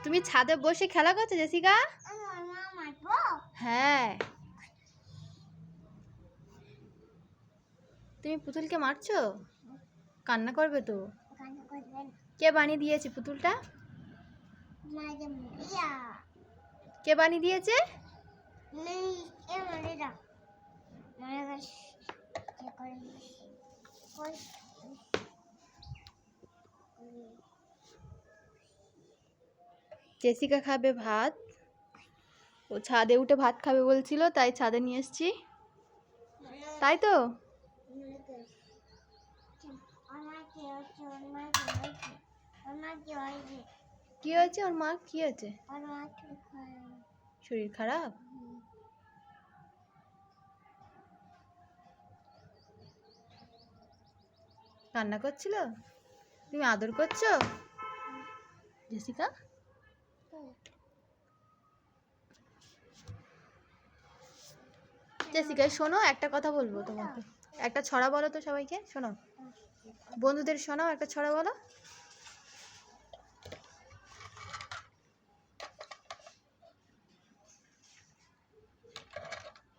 তুমি ছাদে বসে খেলা করছো জেসিকা? হ্যাঁ। তুমি পুতুলকে মারছো? কান্না করবে তো। কে বানিয়ে দিয়েছে পুতুলটা? কে বানিয়ে দিয়েছে? জেসিকা খাবে ভাত। ও ছাদে উঠে ভাত খাবে বলছিল, তাই ছাদে নিয়ে এসেছি। তাই তো। কি হয়েছে ওর মা? কি হয়েছে? শরীর খারাপ? কান্না করছিল? তুমি আদর করছো জেসিকা? জেসিকা শোনো, একটা কথা বলবো তোমাকে। একটা ছড়া বলো তো সবাইকে, শোনো। বন্ধুদের শোনাও, একটা ছড়া বলো।